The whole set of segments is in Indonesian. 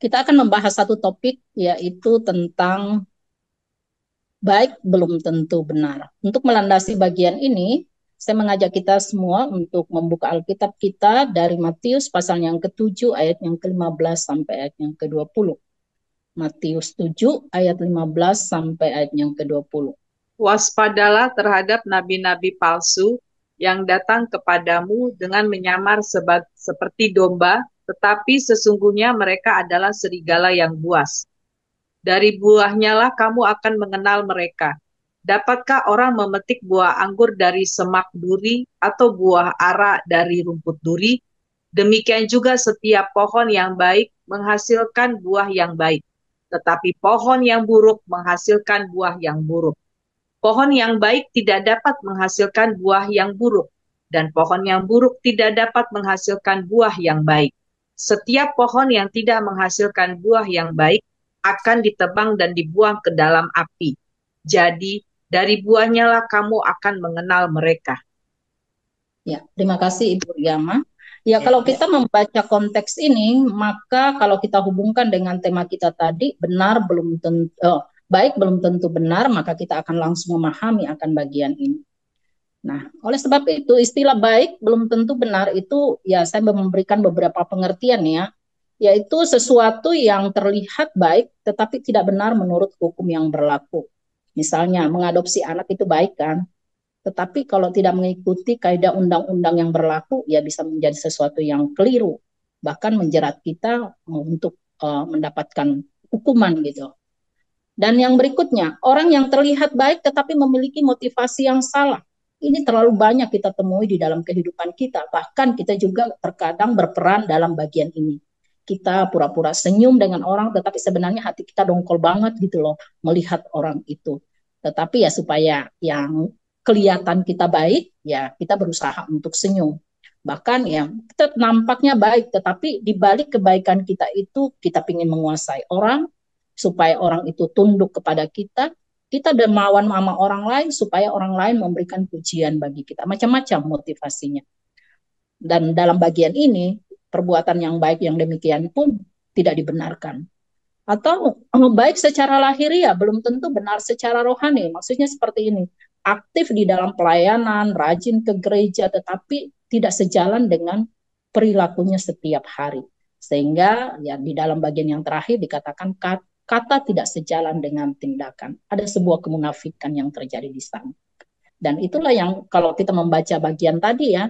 Kita akan membahas satu topik, yaitu tentang baik belum tentu benar. Untuk melandasi bagian ini, saya mengajak kita semua untuk membuka Alkitab kita dari Matius pasal yang ke-7 ayat yang ke-15 sampai ayat yang ke-20. Matius 7 ayat 15 sampai ayat yang ke-20. Waspadalah terhadap nabi-nabi palsu yang datang kepadamu dengan menyamar seperti domba, tetapi sesungguhnya mereka adalah serigala yang buas. Dari buahnya lah kamu akan mengenal mereka. Dapatkah orang memetik buah anggur dari semak duri atau buah ara dari rumput duri? Demikian juga setiap pohon yang baik menghasilkan buah yang baik, tetapi pohon yang buruk menghasilkan buah yang buruk. Pohon yang baik tidak dapat menghasilkan buah yang buruk, dan pohon yang buruk tidak dapat menghasilkan buah yang baik. Setiap pohon yang tidak menghasilkan buah yang baik akan ditebang dan dibuang ke dalam api. Jadi, dari buahnya lah kamu akan mengenal mereka. Ya, terima kasih Ibu Yama. Ya, Ya, kalau kita membaca konteks ini, maka kalau kita hubungkan dengan tema kita tadi, benar belum tentu, baik belum tentu benar, maka kita akan langsung memahami akan bagian ini. Nah, oleh sebab itu istilah baik belum tentu benar itu ya saya memberikan beberapa pengertian ya, yaitu sesuatu yang terlihat baik tetapi tidak benar menurut hukum yang berlaku. Misalnya mengadopsi anak itu baik kan, tetapi kalau tidak mengikuti kaidah undang-undang yang berlaku, ya bisa menjadi sesuatu yang keliru, bahkan menjerat kita untuk mendapatkan hukuman gitu. Dan yang berikutnya, orang yang terlihat baik tetapi memiliki motivasi yang salah. Ini terlalu banyak kita temui di dalam kehidupan kita. Bahkan kita juga terkadang berperan dalam bagian ini. Kita pura-pura senyum dengan orang, tetapi sebenarnya hati kita dongkol banget gitu loh, melihat orang itu. Tetapi ya supaya yang kelihatan kita baik, ya kita berusaha untuk senyum. Bahkan ya kita nampaknya baik, tetapi di balik kebaikan kita itu kita ingin menguasai orang, supaya orang itu tunduk kepada kita, kita dermawan sama orang lain supaya orang lain memberikan pujian bagi kita. Macam-macam motivasinya. Dan dalam bagian ini, perbuatan yang baik yang demikian pun tidak dibenarkan. Atau baik secara lahiriah, belum tentu benar secara rohani. Maksudnya seperti ini, aktif di dalam pelayanan, rajin ke gereja, tetapi tidak sejalan dengan perilakunya setiap hari. Sehingga ya di dalam bagian yang terakhir dikatakan kata tidak sejalan dengan tindakan. Ada sebuah kemunafikan yang terjadi di sana. Dan itulah yang kalau kita membaca bagian tadi ya,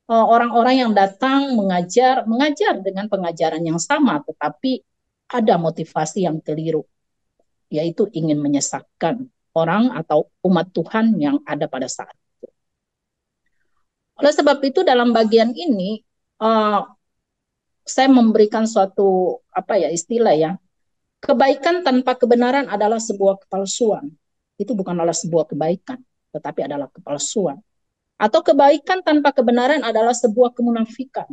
orang-orang yang datang mengajar dengan pengajaran yang sama, tetapi ada motivasi yang keliru, yaitu ingin menyesatkan orang atau umat Tuhan yang ada pada saat itu. Oleh sebab itu dalam bagian ini uh, saya memberikan suatu apa ya istilah ya, kebaikan tanpa kebenaran adalah sebuah kepalsuan. Itu bukanlah sebuah kebaikan, tetapi adalah kepalsuan. Atau kebaikan tanpa kebenaran adalah sebuah kemunafikan.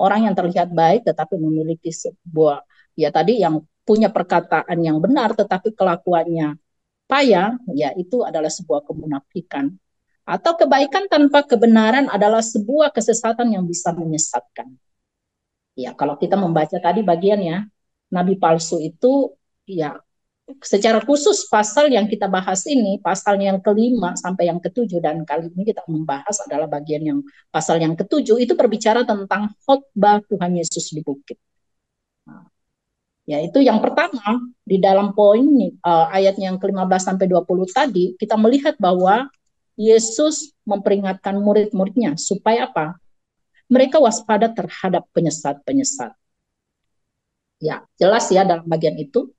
Orang yang terlihat baik tetapi memiliki sebuah, ya tadi yang punya perkataan yang benar tetapi kelakuannya payah, ya itu adalah sebuah kemunafikan. Atau kebaikan tanpa kebenaran adalah sebuah kesesatan yang bisa menyesatkan. Ya, kalau kita membaca tadi bagiannya, nabi palsu itu ya secara khusus pasal yang kita bahas ini, pasal yang kelima sampai yang ketujuh, dan kali ini kita membahas adalah bagian yang pasal yang ketujuh, itu berbicara tentang khotbah Tuhan Yesus di bukit. Nah, yaitu yang pertama, di dalam poin ayat yang ke-15 sampai 20 tadi, kita melihat bahwa Yesus memperingatkan murid-muridnya supaya apa? Mereka waspada terhadap penyesat-penyesat. Ya, jelas ya dalam bagian itu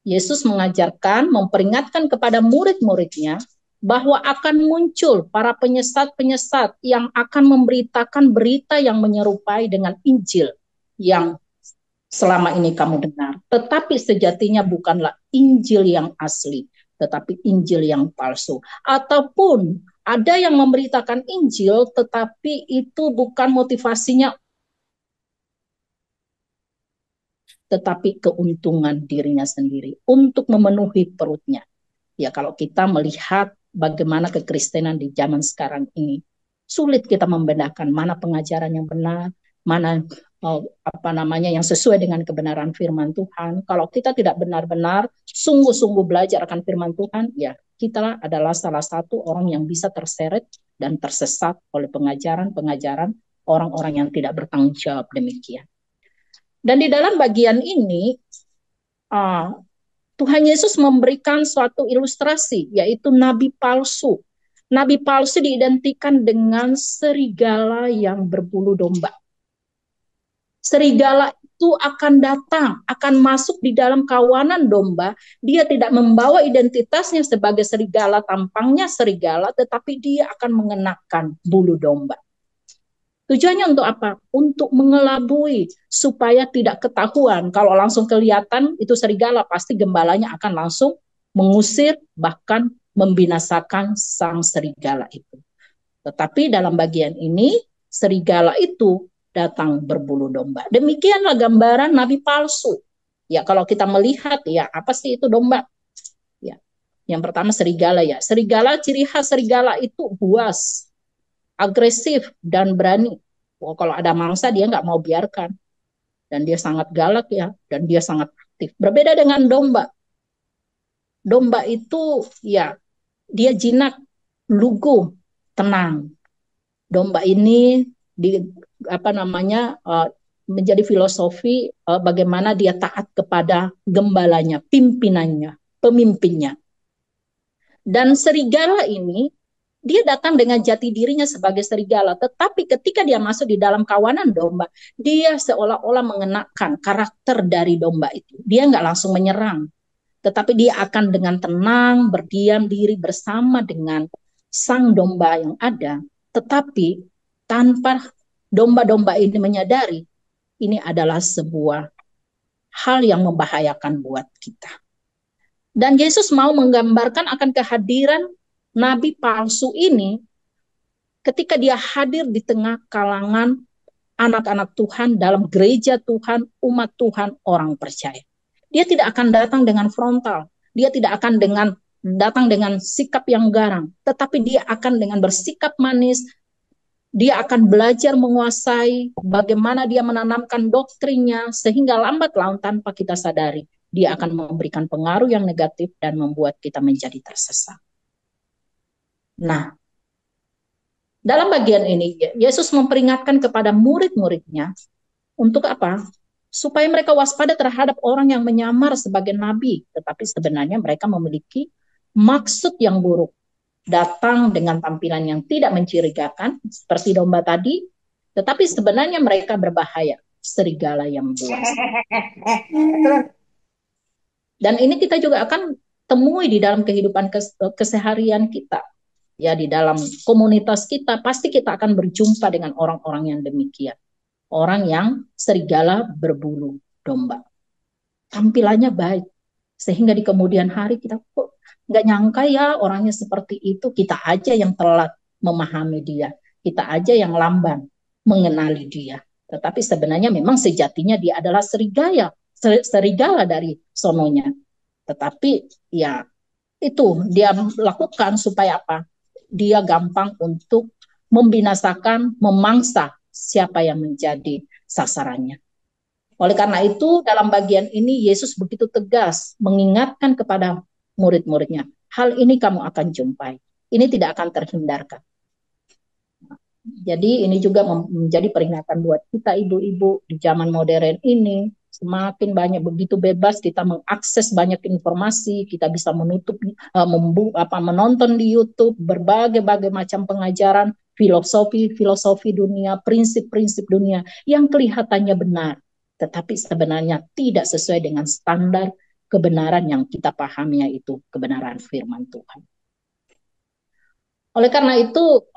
Yesus mengajarkan, memperingatkan kepada murid-muridnya bahwa akan muncul para penyesat-penyesat yang akan memberitakan berita yang menyerupai dengan Injil yang selama ini kamu dengar. Tetapi sejatinya bukanlah Injil yang asli, tetapi Injil yang palsu. Ataupun ada yang memberitakan Injil, tetapi itu bukan motivasinya, tetapi keuntungan dirinya sendiri untuk memenuhi perutnya. Ya kalau kita melihat bagaimana kekristenan di zaman sekarang ini, sulit kita membedakan mana pengajaran yang benar, mana yang sesuai dengan kebenaran firman Tuhan. Kalau kita tidak benar-benar sungguh-sungguh belajar akan firman Tuhan, ya kita adalah salah satu orang yang bisa terseret dan tersesat oleh pengajaran-pengajaran orang-orang yang tidak bertanggung jawab demikian. Dan di dalam bagian ini, Tuhan Yesus memberikan suatu ilustrasi, yaitu nabi palsu. Nabi palsu diidentikan dengan serigala yang berbulu domba. Serigala itu akan datang, akan masuk di dalam kawanan domba. Dia tidak membawa identitasnya sebagai serigala, tampangnya serigala, tetapi dia akan mengenakan bulu domba. Tujuannya untuk apa? Untuk mengelabui, supaya tidak ketahuan. Kalau langsung kelihatan itu serigala, pasti gembalanya akan langsung mengusir, bahkan membinasakan sang serigala itu. Tetapi dalam bagian ini, serigala itu datang berbulu domba. Demikianlah gambaran nabi palsu. Ya, kalau kita melihat, ya apa sih itu domba? Ya, yang pertama serigala ya. Serigala, ciri khas serigala itu buas, agresif dan berani. Kalau ada mangsa dia nggak mau biarkan. Dan dia sangat galak ya, dan dia sangat aktif. Berbeda dengan domba. Domba itu ya dia jinak, lugu, tenang. Domba ini menjadi filosofi bagaimana dia taat kepada gembalanya, pimpinannya, pemimpinnya. Dan serigala ini dia datang dengan jati dirinya sebagai serigala, tetapi ketika dia masuk di dalam kawanan domba, dia seolah-olah mengenakan karakter dari domba itu. Dia nggak langsung menyerang, tetapi dia akan dengan tenang berdiam diri bersama dengan sang domba yang ada, tetapi tanpa domba-domba ini menyadari ini adalah sebuah hal yang membahayakan buat kita. Dan Yesus mau menggambarkan akan kehadiran nabi palsu ini ketika dia hadir di tengah kalangan anak-anak Tuhan dalam gereja Tuhan, umat Tuhan, orang percaya. Dia tidak akan datang dengan frontal, dia tidak akan datang dengan sikap yang garang, tetapi dia akan dengan bersikap manis. Dia akan belajar menguasai bagaimana dia menanamkan doktrinnya, sehingga lambat laun tanpa kita sadari, dia akan memberikan pengaruh yang negatif dan membuat kita menjadi tersesat. Nah, dalam bagian ini, Yesus memperingatkan kepada murid-muridnya untuk apa? Supaya mereka waspada terhadap orang yang menyamar sebagai nabi, tetapi sebenarnya mereka memiliki maksud yang buruk. Datang dengan tampilan yang tidak mencurigakan, seperti domba tadi, tetapi sebenarnya mereka berbahaya, serigala yang buas. Dan ini kita juga akan temui di dalam kehidupan keseharian kita. Ya, di dalam komunitas kita, pasti kita akan berjumpa dengan orang-orang yang demikian. Orang yang serigala berbulu domba. Tampilannya baik, sehingga di kemudian hari kita kok nggak nyangka ya orangnya seperti itu. Kita aja yang telat memahami dia, kita aja yang lamban mengenali dia. Tetapi sebenarnya memang sejatinya dia adalah serigala dari sononya. Tetapi ya itu dia lakukan supaya apa? Dia gampang untuk membinasakan, memangsa siapa yang menjadi sasarannya. Oleh karena itu, dalam bagian ini Yesus begitu tegas mengingatkan kepada murid-muridnya, hal ini kamu akan jumpai. Ini tidak akan terhindarkan. Jadi ini juga menjadi peringatan buat kita ibu-ibu di zaman modern ini. Semakin banyak, begitu bebas kita mengakses banyak informasi, kita bisa menonton di YouTube berbagai macam pengajaran, filosofi dunia, prinsip-prinsip dunia yang kelihatannya benar, tetapi sebenarnya tidak sesuai dengan standar kebenaran yang kita pahami, yaitu kebenaran firman Tuhan. Oleh karena itu,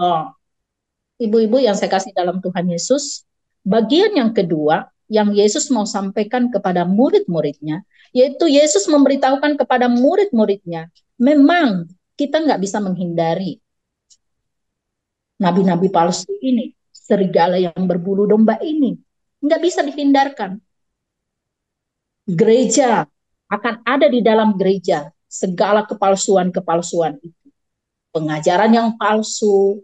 ibu-ibu yang saya kasih dalam Tuhan Yesus, bagian yang kedua yang Yesus mau sampaikan kepada murid-muridnya, yaitu Yesus memberitahukan kepada murid-muridnya, memang kita nggak bisa menghindari nabi-nabi palsu ini, serigala yang berbulu domba ini, nggak bisa dihindarkan. Gereja akan ada di dalam gereja segala kepalsuan-kepalsuan itu. Pengajaran yang palsu,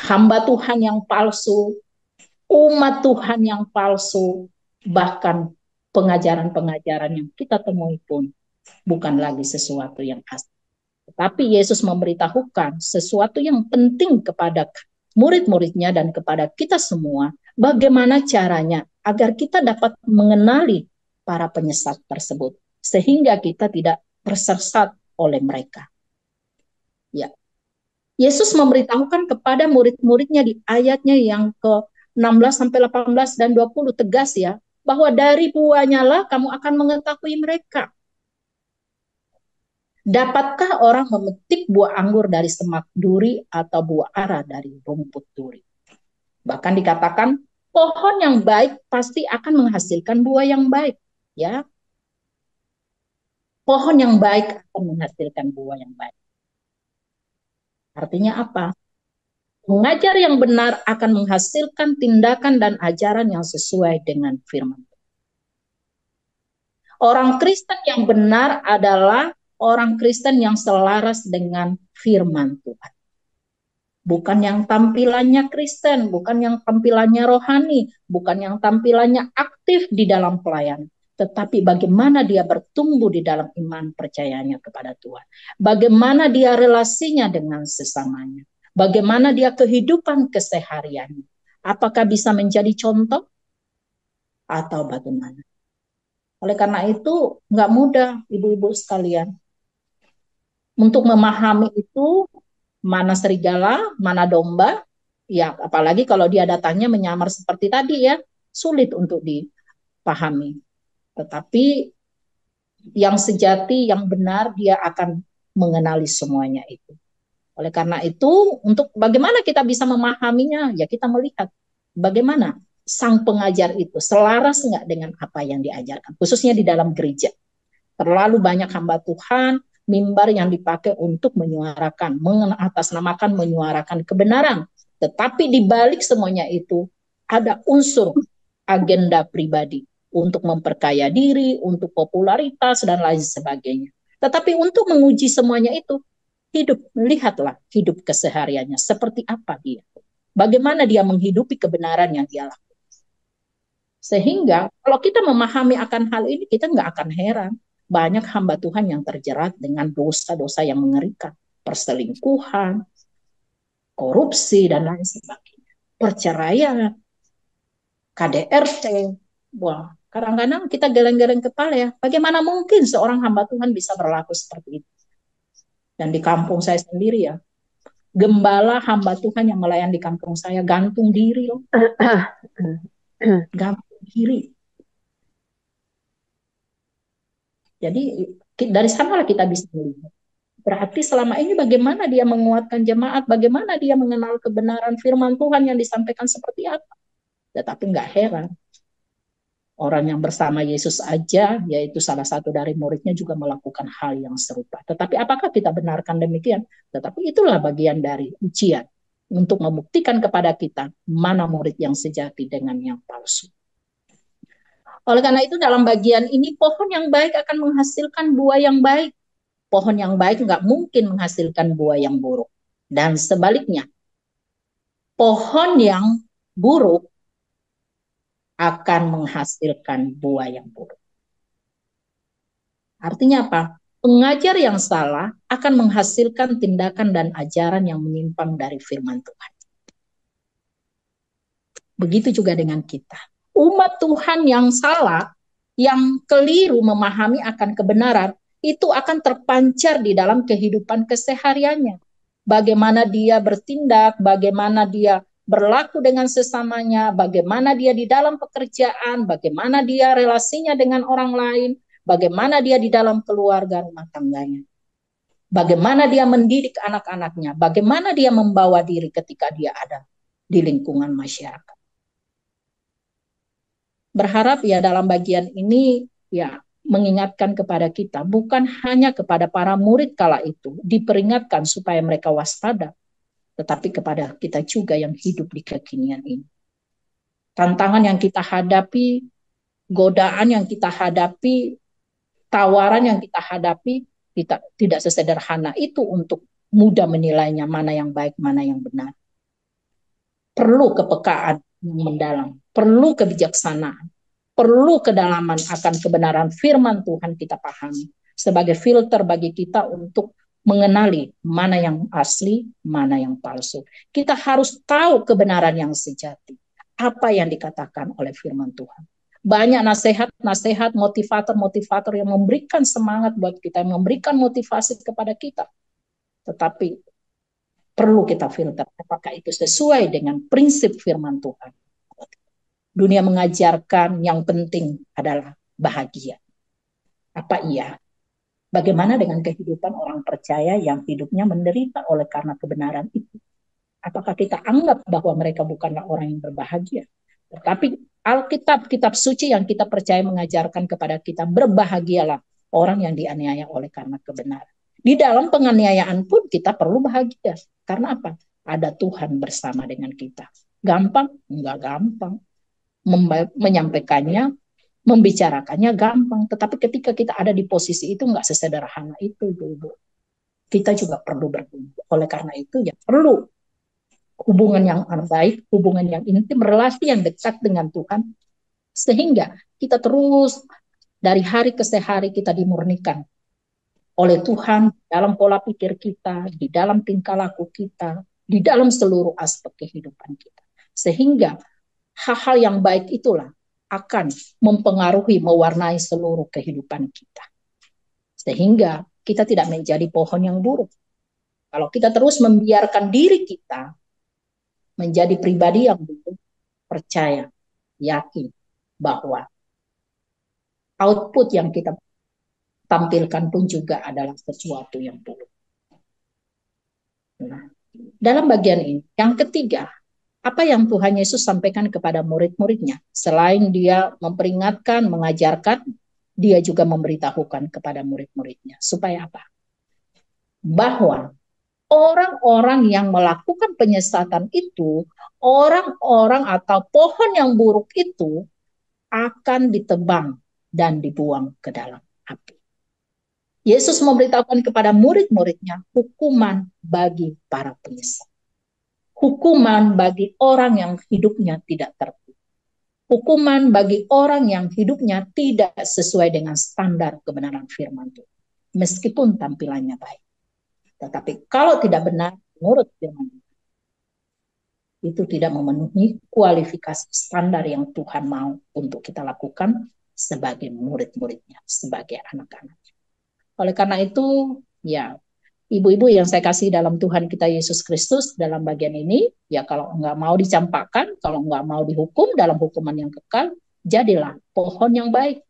hamba Tuhan yang palsu, Umat Tuhan yang palsu, bahkan pengajaran-pengajaran yang kita temui pun bukan lagi sesuatu yang asli. Tetapi Yesus memberitahukan sesuatu yang penting kepada murid-muridnya dan kepada kita semua, bagaimana caranya agar kita dapat mengenali para penyesat tersebut, sehingga kita tidak tersesat oleh mereka. Ya, Yesus memberitahukan kepada murid-muridnya di ayatnya yang ke-16 sampai 18 dan 20 tegas ya, bahwa dari buahnya lah kamu akan mengetahui mereka. Dapatkah orang memetik buah anggur dari semak duri atau buah ara dari rumput duri? Bahkan dikatakan pohon yang baik pasti akan menghasilkan buah yang baik, ya. Pohon yang baik akan menghasilkan buah yang baik. Artinya apa? Mengajar yang benar akan menghasilkan tindakan dan ajaran yang sesuai dengan firman. Orang Kristen yang benar adalah orang Kristen yang selaras dengan firman Tuhan. Bukan yang tampilannya Kristen, bukan yang tampilannya rohani, bukan yang tampilannya aktif di dalam pelayanan, tetapi bagaimana dia bertumbuh di dalam iman percayanya kepada Tuhan. Bagaimana dia relasinya dengan sesamanya. Bagaimana dia kehidupan kesehariannya. Apakah bisa menjadi contoh atau bagaimana? Oleh karena itu, nggak mudah ibu-ibu sekalian. Untuk memahami itu, mana serigala, mana domba, ya apalagi kalau dia datangnya menyamar seperti tadi ya, sulit untuk dipahami. Tetapi yang sejati, yang benar, dia akan mengenali semuanya itu. Oleh karena itu, untuk bagaimana kita bisa memahaminya, ya kita melihat bagaimana sang pengajar itu selaras nggak dengan apa yang diajarkan, khususnya di dalam gereja. Terlalu banyak hamba Tuhan, mimbar yang dipakai untuk menyuarakan, mengatasnamakan, menyuarakan kebenaran. Tetapi di balik semuanya itu ada unsur agenda pribadi untuk memperkaya diri, untuk popularitas, dan lain sebagainya. Tetapi untuk menguji semuanya itu, lihatlah hidup kesehariannya, seperti apa dia. Bagaimana dia menghidupi kebenaran yang dia lakukan. Sehingga kalau kita memahami akan hal ini, kita nggak akan heran. Banyak hamba Tuhan yang terjerat dengan dosa-dosa yang mengerikan. Perselingkuhan, korupsi, dan lain sebagainya. Perceraian, KDRT. Wah, kadang-kadang kita geleng-geleng kepala ya. Bagaimana mungkin seorang hamba Tuhan bisa berlaku seperti itu? Dan di kampung saya sendiri ya, gembala hamba Tuhan yang melayani di kampung saya gantung diri loh. Gantung diri. Jadi dari sanalah kita bisa melihat. Berarti selama ini bagaimana dia menguatkan jemaat, bagaimana dia mengenal kebenaran firman Tuhan yang disampaikan seperti apa. Tetapi nggak heran, orang yang bersama Yesus aja, yaitu salah satu dari muridnya juga melakukan hal yang serupa. Tetapi apakah kita benarkan demikian? Tetapi itulah bagian dari ujian untuk membuktikan kepada kita mana murid yang sejati dengan yang palsu. Oleh karena itu dalam bagian ini pohon yang baik akan menghasilkan buah yang baik. Pohon yang baik nggak mungkin menghasilkan buah yang buruk. Dan sebaliknya, pohon yang buruk akan menghasilkan buah yang buruk. Artinya apa? Pengajar yang salah akan menghasilkan tindakan dan ajaran yang menyimpang dari firman Tuhan. Begitu juga dengan kita. Umat Tuhan yang salah, yang keliru memahami akan kebenaran, itu akan terpancar di dalam kehidupan kesehariannya. Bagaimana dia bertindak, bagaimana dia berlaku dengan sesamanya, bagaimana dia di dalam pekerjaan, bagaimana dia relasinya dengan orang lain, bagaimana dia di dalam keluarga rumah tangganya. Bagaimana dia mendidik anak-anaknya, bagaimana dia membawa diri ketika dia ada di lingkungan masyarakat. Berharap ya dalam bagian ini ya mengingatkan kepada kita, bukan hanya kepada para murid kala itu diperingatkan supaya mereka waspada, tetapi kepada kita juga yang hidup di kekinian ini. Tantangan yang kita hadapi, godaan yang kita hadapi, tawaran yang kita hadapi, kita tidak sesederhana itu untuk mudah menilainya mana yang baik, mana yang benar. Perlu kepekaan yang mendalam, perlu kebijaksanaan, perlu kedalaman akan kebenaran firman Tuhan kita pahami sebagai filter bagi kita untuk mengenali mana yang asli, mana yang palsu. Kita harus tahu kebenaran yang sejati. Apa yang dikatakan oleh firman Tuhan. Banyak nasihat-nasihat, motivator-motivator yang memberikan semangat buat kita, memberikan motivasi kepada kita. Tetapi perlu kita filter apakah itu sesuai dengan prinsip firman Tuhan. Dunia mengajarkan yang penting adalah bahagia. Apa iya? Bagaimana dengan kehidupan orang percaya yang hidupnya menderita oleh karena kebenaran itu? Apakah kita anggap bahwa mereka bukanlah orang yang berbahagia? Tetapi Alkitab, kitab suci yang kita percaya mengajarkan kepada kita, berbahagialah orang yang dianiaya oleh karena kebenaran. Di dalam penganiayaan pun kita perlu bahagia. Karena apa? Ada Tuhan bersama dengan kita. Gampang? Enggak gampang. Menyampaikannya, membicarakannya gampang. Tetapi ketika kita ada di posisi itu enggak sesederhana itu, Ibu. Kita juga perlu berkumpul. Oleh karena itu ya perlu hubungan yang baik, hubungan yang intim, relasi yang dekat dengan Tuhan, sehingga kita terus dari hari ke hari kita dimurnikan oleh Tuhan dalam pola pikir kita, di dalam tingkah laku kita, di dalam seluruh aspek kehidupan kita. Sehingga hal-hal yang baik itulah akan mempengaruhi, mewarnai seluruh kehidupan kita. Sehingga kita tidak menjadi pohon yang buruk. Kalau kita terus membiarkan diri kita menjadi pribadi yang percaya, yakin bahwa output yang kita tampilkan pun juga adalah sesuatu yang buruk. Nah, dalam bagian ini, yang ketiga, apa yang Tuhan Yesus sampaikan kepada murid-muridnya, selain dia memperingatkan, mengajarkan, dia juga memberitahukan kepada murid-muridnya. Supaya apa? Bahwa orang-orang yang melakukan penyesatan itu, orang-orang atau pohon yang buruk itu akan ditebang dan dibuang ke dalam api. Yesus memberitahukan kepada murid-muridnya hukuman bagi para penyesat. Hukuman bagi orang yang hidupnya tidak tertib. Hukuman bagi orang yang hidupnya tidak sesuai dengan standar kebenaran firman Tuhan. Meskipun tampilannya baik. Tetapi kalau tidak benar menurut firman Tuhan, itu tidak memenuhi kualifikasi standar yang Tuhan mau untuk kita lakukan sebagai murid-muridnya, sebagai anak-anak. Oleh karena itu, ya, ibu-ibu yang saya kasih dalam Tuhan kita Yesus Kristus, dalam bagian ini, ya kalau nggak mau dicampakkan, kalau nggak mau dihukum dalam hukuman yang kekal, jadilah pohon yang baik.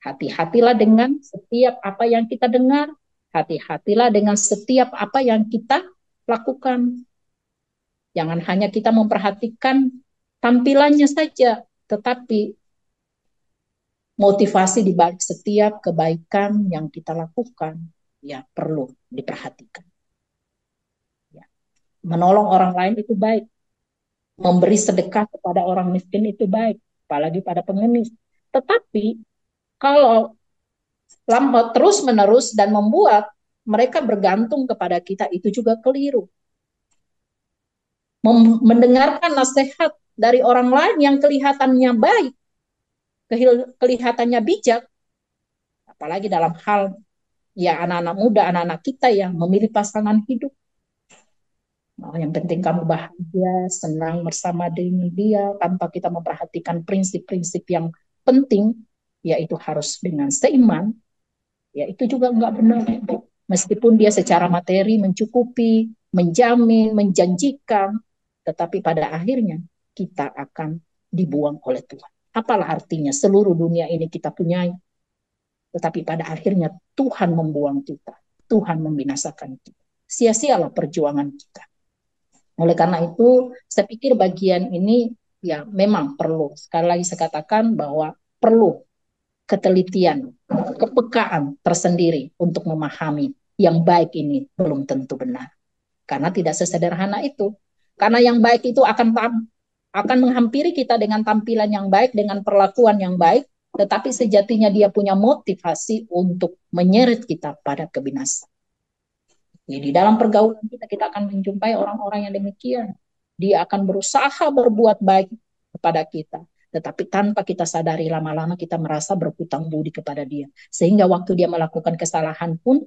Hati-hatilah dengan setiap apa yang kita dengar, hati-hatilah dengan setiap apa yang kita lakukan. Jangan hanya kita memperhatikan tampilannya saja, tetapi motivasi di balik setiap kebaikan yang kita lakukan ya perlu diperhatikan. Ya. Menolong orang lain itu baik, memberi sedekah kepada orang miskin itu baik, apalagi pada pengemis. Tetapi kalau terus-menerus dan membuat mereka bergantung kepada kita, itu juga keliru. Mendengarkan nasihat dari orang lain yang kelihatannya baik, kelihatannya bijak, apalagi dalam hal ya anak-anak muda, anak-anak kita yang memilih pasangan hidup. Nah, yang penting kamu bahagia, senang bersama dengan dia, tanpa kita memperhatikan prinsip-prinsip yang penting, yaitu harus dengan seiman, ya itu juga enggak benar. Meskipun dia secara materi mencukupi, menjamin, menjanjikan, tetapi pada akhirnya kita akan dibuang oleh Tuhan. Apalah artinya seluruh dunia ini kita punyai, tetapi pada akhirnya Tuhan membuang kita, Tuhan membinasakan kita. Sia-sialah perjuangan kita. Oleh karena itu, saya pikir bagian ini ya memang perlu. Sekali lagi saya katakan bahwa perlu ketelitian, kepekaan tersendiri untuk memahami yang baik ini belum tentu benar. Karena tidak sesederhana itu. Karena yang baik itu akan menghampiri kita dengan tampilan yang baik, dengan perlakuan yang baik, tetapi sejatinya dia punya motivasi untuk menyeret kita pada kebinasaan. Jadi dalam pergaulan kita akan menjumpai orang-orang yang demikian. dia akan berusaha berbuat baik kepada kita. Tetapi tanpa kita sadari, lama-lama kita merasa berhutang budi kepada dia. Sehingga waktu dia melakukan kesalahan pun,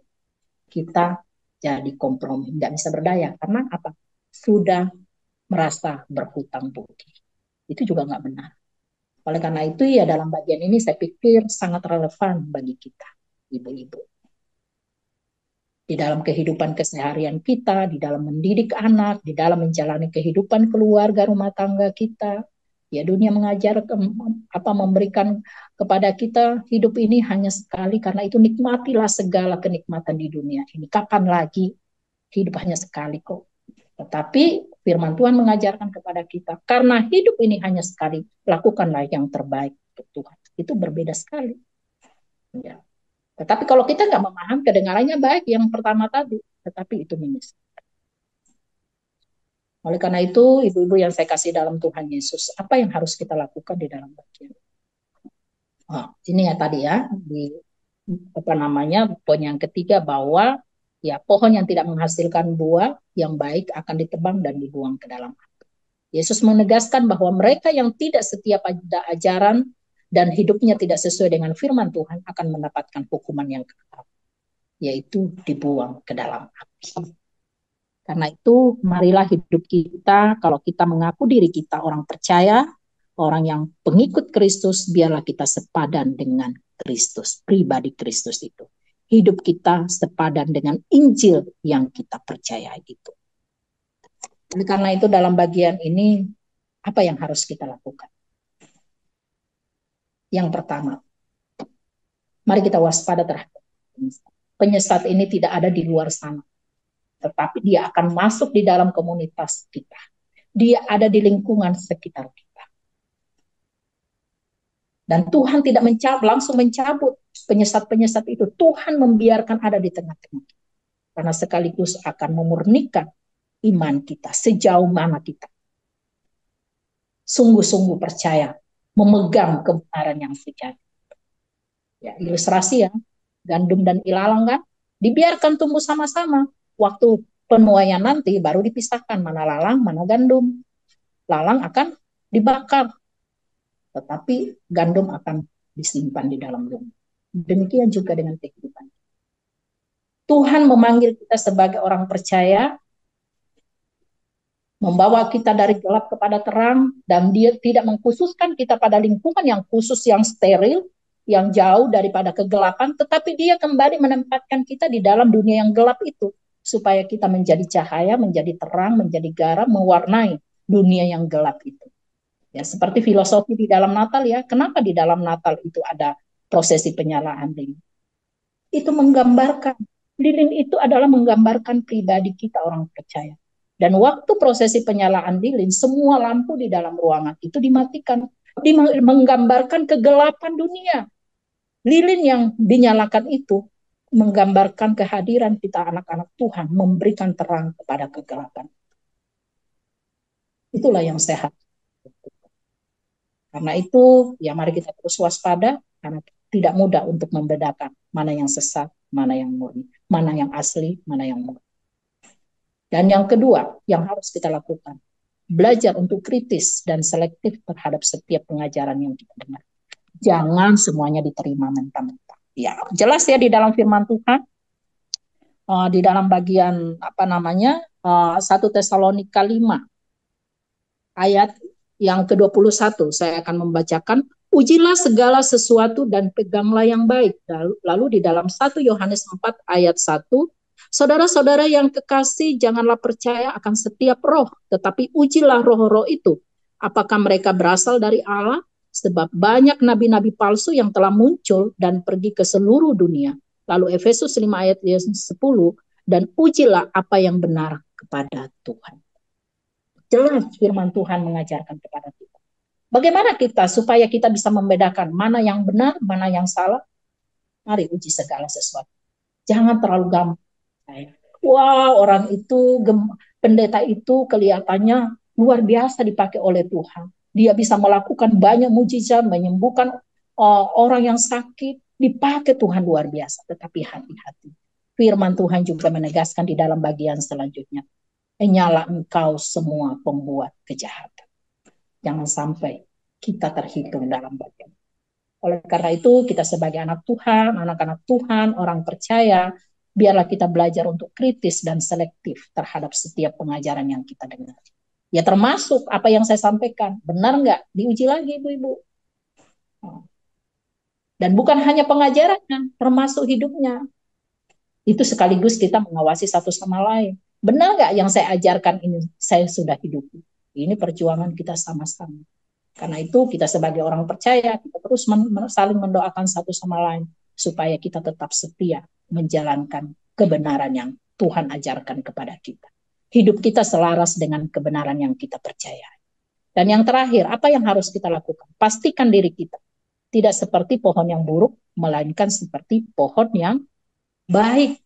kita jadi kompromi. Nggak bisa berdaya. Karena apa? Sudah merasa berhutang budi. Itu juga nggak benar. Oleh karena itu, ya dalam bagian ini saya pikir sangat relevan bagi kita, ibu-ibu. Di dalam kehidupan keseharian kita, di dalam mendidik anak, di dalam menjalani kehidupan keluarga rumah tangga kita, ya dunia mengajar memberikan kepada kita hidup ini hanya sekali, karena itu nikmatilah segala kenikmatan di dunia ini. Kapan lagi? Hidup hanya sekali kok. Tetapi firman Tuhan mengajarkan kepada kita, karena hidup ini hanya sekali, lakukanlah yang terbaik untuk Tuhan. Itu berbeda sekali. Ya. Tetapi kalau kita nggak memahami, kedengarannya baik yang pertama tadi, tetapi itu minus. Oleh karena itu, ibu-ibu yang saya kasih dalam Tuhan Yesus, apa yang harus kita lakukan di dalam bagian? Ini ya tadi ya, di poin yang ketiga, bahwa ya pohon yang tidak menghasilkan buah yang baik akan ditebang dan dibuang ke dalam api. Yesus menegaskan bahwa mereka yang tidak setia pada ajaran dan hidupnya tidak sesuai dengan firman Tuhan akan mendapatkan hukuman yang kekal, yaitu dibuang ke dalam api. Karena itu, marilah hidup kita, kalau kita mengaku diri kita orang percaya, orang yang pengikut Kristus, biarlah kita sepadan dengan Kristus, pribadi Kristus itu. Hidup kita sepadan dengan Injil yang kita percaya itu. Oleh karena itu, dalam bagian ini, apa yang harus kita lakukan? Yang pertama, mari kita waspada terhadap penyesat. Penyesat ini tidak ada di luar sana, tetapi dia akan masuk di dalam komunitas kita. Dia ada di lingkungan sekitar kita. Dan Tuhan tidak langsung mencabut penyesat-penyesat itu. Tuhan membiarkan ada di tengah-tengah kita. Karena sekaligus akan memurnikan iman kita, sejauh mana kita sungguh-sungguh percaya, memegang kebenaran yang sejati. Ya, ilustrasi ya, gandum dan ilalang kan, dibiarkan tumbuh sama-sama. Waktu penuaian nanti baru dipisahkan mana lalang, mana gandum. Lalang akan dibakar, tetapi gandum akan disimpan di dalam bumi. Demikian juga dengan kehidupan. Tuhan memanggil kita sebagai orang percaya, membawa kita dari gelap kepada terang, dan dia tidak mengkhususkan kita pada lingkungan yang khusus, yang steril, yang jauh daripada kegelapan, tetapi dia kembali menempatkan kita di dalam dunia yang gelap itu, supaya kita menjadi cahaya, menjadi terang, menjadi garam, mewarnai dunia yang gelap itu. Ya, seperti filosofi di dalam Natal ya, kenapa di dalam Natal itu ada prosesi penyalaan lilin? Itu menggambarkan, lilin itu adalah menggambarkan pribadi kita orang percaya. Dan waktu prosesi penyalaan lilin, semua lampu di dalam ruangan itu dimatikan. Menggambarkan kegelapan dunia. Lilin yang dinyalakan itu menggambarkan kehadiran kita anak-anak Tuhan, memberikan terang kepada kegelapan. Itulah yang sehat. Karena itu, ya mari kita terus waspada, karena tidak mudah untuk membedakan mana yang sesat, mana yang murni, mana yang asli, mana yang murni. Dan yang kedua, yang harus kita lakukan, belajar untuk kritis dan selektif terhadap setiap pengajaran yang kita dengar. Jangan semuanya diterima mentah-mentah. Ya, jelas ya di dalam firman Tuhan, di dalam bagian 1 Tesalonika 5 ayat yang ke-21, saya akan membacakan, ujilah segala sesuatu dan peganglah yang baik. Lalu di dalam 1 Yohanes 4 ayat 1, saudara-saudara yang kekasih, janganlah percaya akan setiap roh, tetapi ujilah roh-roh itu, apakah mereka berasal dari Allah, sebab banyak nabi-nabi palsu yang telah muncul dan pergi ke seluruh dunia. Lalu Efesus 5 ayat 10, dan ujilah apa yang benar kepada Tuhan. Jelas firman Tuhan mengajarkan kepada kita. Bagaimana kita supaya kita bisa membedakan mana yang benar, mana yang salah? Mari uji segala sesuatu. Jangan terlalu gampang. Wah, orang itu, pendeta itu kelihatannya luar biasa dipakai oleh Tuhan. Dia bisa melakukan banyak mujizat, menyembuhkan orang yang sakit, dipakai Tuhan luar biasa. Tetapi hati-hati. Firman Tuhan juga menegaskan di dalam bagian selanjutnya. Nyala engkau semua pembuat kejahatan. Jangan sampai kita terhitung dalam bagian. Oleh karena itu, kita sebagai anak Tuhan, anak-anak Tuhan, orang percaya, biarlah kita belajar untuk kritis dan selektif terhadap setiap pengajaran yang kita dengar. Ya termasuk apa yang saya sampaikan, benar nggak? Diuji lagi Ibu-Ibu. Dan bukan hanya pengajarannya, termasuk hidupnya. Itu sekaligus kita mengawasi satu sama lain. Benar nggak yang saya ajarkan ini saya sudah hidupi? Ini perjuangan kita sama-sama. Karena itu kita sebagai orang percaya, kita terus saling mendoakan satu sama lain supaya kita tetap setia menjalankan kebenaran yang Tuhan ajarkan kepada kita. Hidup kita selaras dengan kebenaran yang kita percaya. Dan yang terakhir, apa yang harus kita lakukan? Pastikan diri kita tidak seperti pohon yang buruk, melainkan seperti pohon yang baik.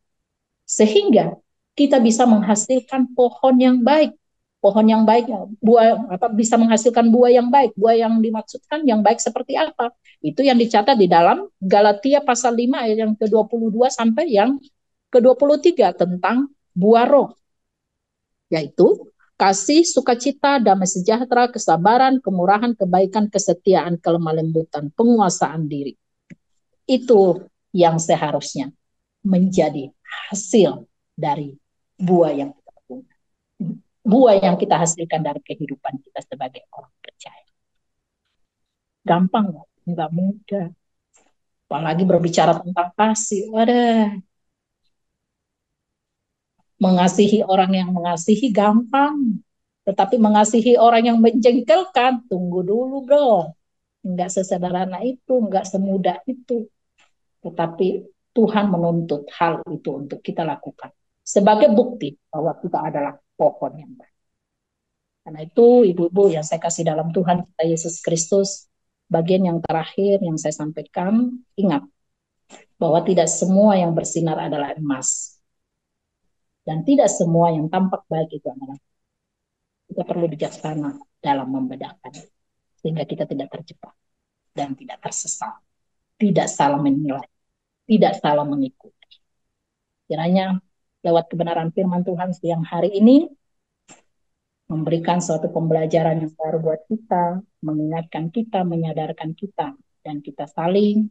Sehingga kita bisa menghasilkan pohon yang baik. Pohon yang baik, buah apa bisa menghasilkan buah yang baik. Buah yang dimaksudkan yang baik seperti apa? Itu yang dicatat di dalam Galatia pasal 5 ayat yang ke-22 sampai yang ke-23 tentang buah roh. Yaitu kasih, sukacita, damai sejahtera, kesabaran, kemurahan, kebaikan, kesetiaan, kelemah lembutan, penguasaan diri. Itu yang seharusnya menjadi hasil dari buah yang kita punya. Buah yang kita hasilkan dari kehidupan kita sebagai orang percaya. Gampang nggak? Nggak mudah. Apalagi berbicara tentang kasih. Wadah. Mengasihi orang yang mengasihi gampang. Tetapi mengasihi orang yang menjengkelkan, tunggu dulu dong. Nggak sesederhana itu, nggak semudah itu. Tetapi Tuhan menuntut hal itu untuk kita lakukan. Sebagai bukti bahwa kita adalah pohon yang baik. Karena itu ibu-ibu yang saya kasih dalam Tuhan kita Yesus Kristus, bagian yang terakhir yang saya sampaikan, ingat bahwa tidak semua yang bersinar adalah emas. Dan tidak semua yang tampak baik itu adalah. Kita perlu bijaksana dalam membedakan. Sehingga kita tidak terjebak dan tidak tersesat. Tidak salah menilai. Tidak salah mengikuti. Kiranya lewat kebenaran firman Tuhan siang hari ini, memberikan suatu pembelajaran yang baru buat kita, mengingatkan kita, menyadarkan kita, dan kita saling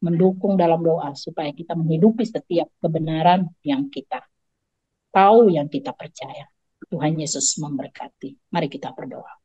mendukung dalam doa supaya kita menghidupi setiap kebenaran yang kita tahu, yang kita percaya. Tuhan Yesus memberkati. Mari kita berdoa.